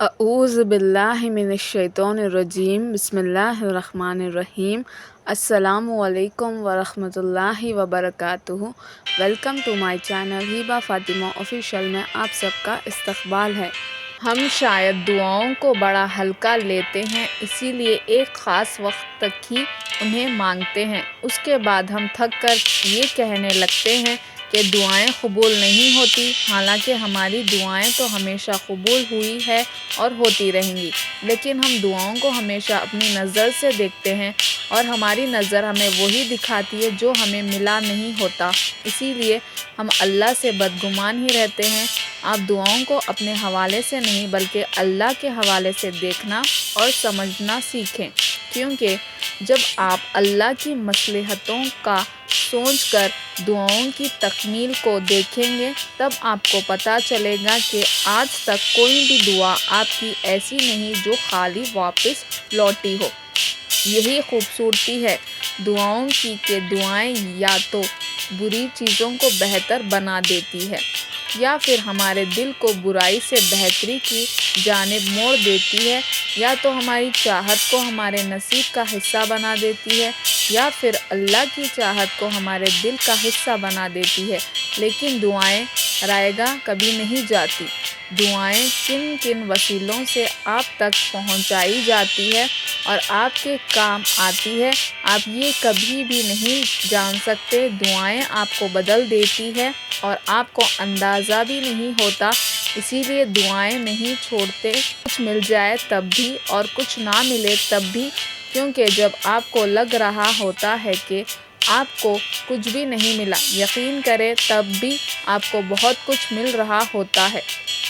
اعوذ باللہ من الشیطان الرجیم بسم اللہ الرحمن الرحیم السلام علیکم ورحمۃ اللہ وبرکاتہ۔ Welcome to my channel Hiba Fatima official میں آپ سب کا استقبال ہے۔ ہم شاید دعاؤں کو بڑا ہلکا لیتے ہیں، اسی لیے ایک خاص وقت تک ہی انہیں مانگتے ہیں۔ اس کے بعد ہم تھک کر یہ کہنے لگتے ہیں کہ دعائیں قبول نہیں ہوتی، حالانکہ ہماری دعائیں تو ہمیشہ قبول ہوئی ہے اور ہوتی رہیں گی۔ لیکن ہم دعاؤں کو ہمیشہ اپنی نظر سے دیکھتے ہیں اور ہماری نظر ہمیں وہی دکھاتی ہے جو ہمیں ملا نہیں ہوتا، اسی لیے ہم اللہ سے بدگمان ہی رہتے ہیں۔ آپ دعاؤں کو اپنے حوالے سے نہیں بلکہ اللہ کے حوالے سے دیکھنا اور سمجھنا سیکھیں، کیونکہ جب آپ اللہ کی مصلحتوں کا سوچ کر دعاؤں کی تکمیل کو دیکھیں گے، تب آپ کو پتہ چلے گا کہ آج تک کوئی بھی دعا آپ کی ایسی نہیں جو خالی واپس لوٹی ہو۔ یہی خوبصورتی ہے دعاؤں کی کہ دعائیں یا تو بری چیزوں کو بہتر بنا دیتی ہے، یا پھر ہمارے دل کو برائی سے بہتری کی جانب موڑ دیتی ہے، یا تو ہماری چاہت کو ہمارے نصیب کا حصہ بنا دیتی ہے، یا پھر اللہ کی چاہت کو ہمارے دل کا حصہ بنا دیتی ہے۔ لیکن دعائیں رائے گاہ کبھی نہیں جاتی۔ دعائیں کن کن وسیلوں سے آپ تک پہنچائی جاتی ہے اور آپ کے کام آتی ہے، آپ یہ کبھی بھی نہیں جان سکتے۔ دعائیں آپ کو بدل دیتی ہے اور آپ کو اندازہ بھی نہیں ہوتا، اسی لیے دعائیں نہیں چھوڑتے، کچھ مل جائے تب بھی اور کچھ نہ ملے تب بھی، کیونکہ جب آپ کو لگ رہا ہوتا ہے کہ آپ کو کچھ بھی نہیں ملا، یقین کریں تب بھی آپ کو بہت کچھ مل رہا ہوتا ہے۔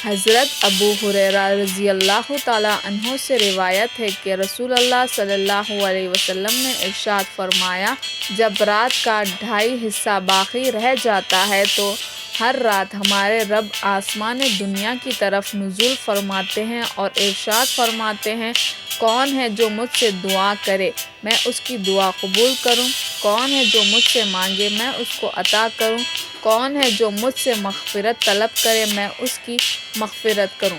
حضرت ابو ہریرہ رضی اللہ تعالیٰ عنہ سے روایت ہے کہ رسول اللہ صلی اللہ علیہ وسلم نے ارشاد فرمایا، جب رات کا 2.5 حصہ باقی رہ جاتا ہے تو ہر رات ہمارے رب آسمان دنیا کی طرف نزول فرماتے ہیں اور ارشاد فرماتے ہیں، کون ہے جو مجھ سے دعا کرے میں اس کی دعا قبول کروں، کون ہے جو مجھ سے مانگے میں اس کو عطا کروں، کون ہے جو مجھ سے مغفرت طلب کرے میں اس کی مغفرت کروں۔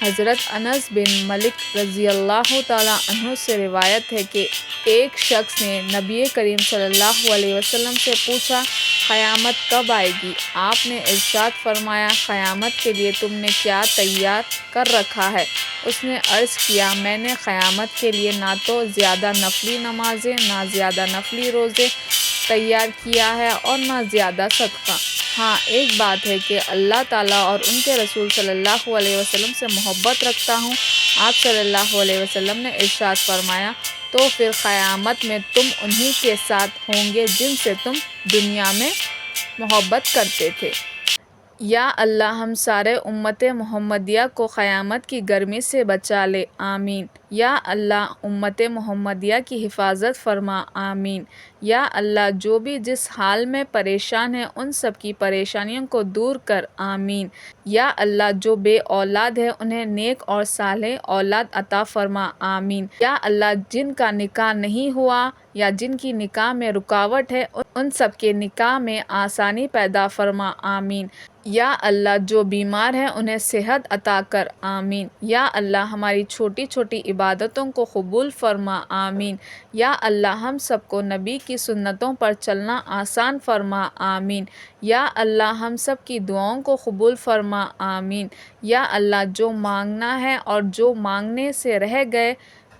حضرت انس بن مالک رضی اللہ تعالیٰ عنہ سے روایت ہے کہ ایک شخص نے نبی کریم صلی اللہ علیہ وسلم سے پوچھا، قیامت کب آئے گی؟ آپ نے ارشاد فرمایا، قیامت کے لیے تم نے کیا تیار کر رکھا ہے؟ اس نے عرض کیا، میں نے قیامت کے لیے نہ تو زیادہ نفلی نمازیں، نہ زیادہ نفلی روزے تیار کیا ہے اور نہ زیادہ صدقہ۔ ہاں، ایک بات ہے کہ اللہ تعالیٰ اور ان کے رسول صلی اللہ علیہ وسلم سے محبت رکھتا ہوں۔ آپ صلی اللہ علیہ وسلم نے ارشاد فرمایا، تو پھر قیامت میں تم انہی کے ساتھ ہوں گے جن سے تم دنیا میں محبت کرتے تھے۔ یا اللہ ہم سارے امت محمدیہ کو قیامت کی گرمی سے بچا لے، آمین۔ یا اللہ امت محمدیہ کی حفاظت فرما، آمین۔ یا اللہ جو بھی جس حال میں پریشان ہیں ان سب کی پریشانیوں کو دور کر، آمین۔ یا اللہ جو بے اولاد ہے انہیں نیک اور صالح اولاد عطا فرما، آمین۔ یا اللہ جن کا نکاح نہیں ہوا یا جن کی نکاح میں رکاوٹ ہے ان سب کے نکاح میں آسانی پیدا فرما، آمین۔ یا اللہ جو بیمار ہیں انہیں صحت عطا کر، آمین۔ یا اللہ ہماری چھوٹی چھوٹی عبادتوں کو قبول فرما، آمین۔ یا اللہ ہم سب کو نبی کی سنتوں پر چلنا آسان فرما، آمین۔ یا اللہ ہم سب کی دعاؤں کو قبول فرما، آمین۔ یا اللہ جو مانگنا ہے اور جو مانگنے سے رہ گئے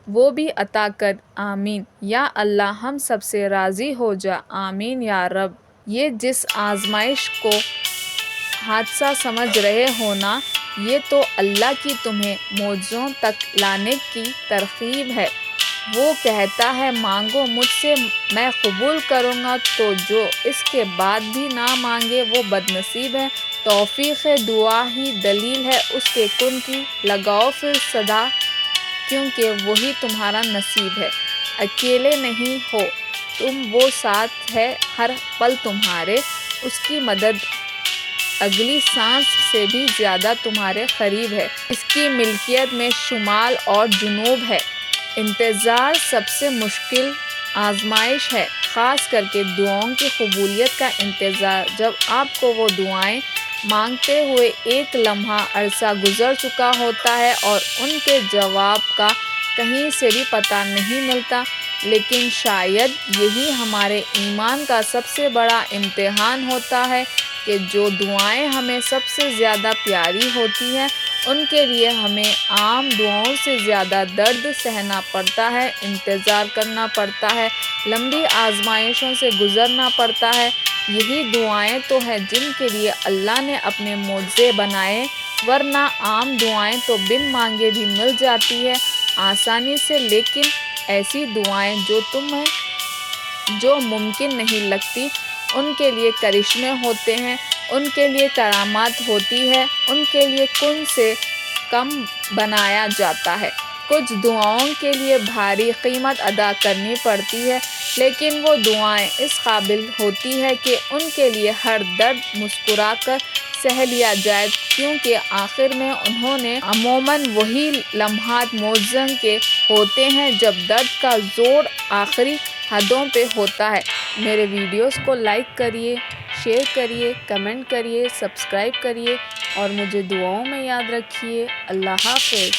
وہ بھی عطا کر، آمین۔ یا اللہ ہم سب سے راضی ہو جا، آمین یا رب۔ یہ جس آزمائش کو حادثہ سمجھ رہے ہو نا، یہ تو اللہ کی تمہیں معجزوں تک لانے کی ترغیب ہے۔ وہ کہتا ہے، مانگو مجھ سے میں قبول کروں گا، تو جو اس کے بعد بھی نہ مانگے وہ بدنصیب ہے۔ توفیق دعا ہی دلیل ہے اس کے کن کی، لگاؤ پھر صدا کیونکہ وہی تمہارا نصیب ہے۔ اکیلے نہیں ہو تم، وہ ساتھ ہے ہر پل تمہارے، اس کی مدد اگلی سانس سے بھی زیادہ تمہارے قریب ہے، اس کی ملکیت میں شمال اور جنوب ہے۔ انتظار سب سے مشکل آزمائش ہے، خاص کر کے دعاؤں کی قبولیت کا انتظار۔ جب آپ کو وہ دعائیں مانگتے ہوئے ایک لمحہ عرصہ گزر چکا ہوتا ہے اور ان کے جواب کا کہیں سے بھی پتہ نہیں ملتا۔ لیکن شاید یہی ہمارے ایمان کا سب سے بڑا امتحان ہوتا ہے کہ جو دعائیں ہمیں سب سے زیادہ پیاری ہوتی ہیں ان کے لیے ہمیں عام دعاؤں سے زیادہ درد سہنا پڑتا ہے، انتظار کرنا پڑتا ہے، لمبی آزمائشوں سے گزرنا پڑتا ہے۔ یہی دعائیں تو ہیں جن کے لیے اللہ نے اپنے معجزے بنائے، ورنہ عام دعائیں تو بن مانگے بھی مل جاتی ہیں آسانی سے، لیکن ایسی دعائیں جو ممکن نہیں لگتی ان کے لیے کرشمے ہوتے ہیں، ان کے لیے کرامات ہوتی ہے، ان کے لیے کن سے کم بنایا جاتا ہے۔ کچھ دعاؤں کے لیے بھاری قیمت ادا کرنی پڑتی ہے، لیکن وہ دعائیں اس قابل ہوتی ہیں کہ ان کے لیے ہر درد مسکرا کر سہ لیا جائے، کیونکہ آخر میں انہوں نے عموماً وہی لمحات معجزوں کے ہوتے ہیں جب درد کا زور آخری حدوں پہ ہوتا ہے۔ میرے ویڈیوز کو لائک کریے، شیئر کریے، کمنٹ کریے، سبسکرائب کریے اور مجھے دعاؤں میں یاد رکھیے۔ اللہ حافظ۔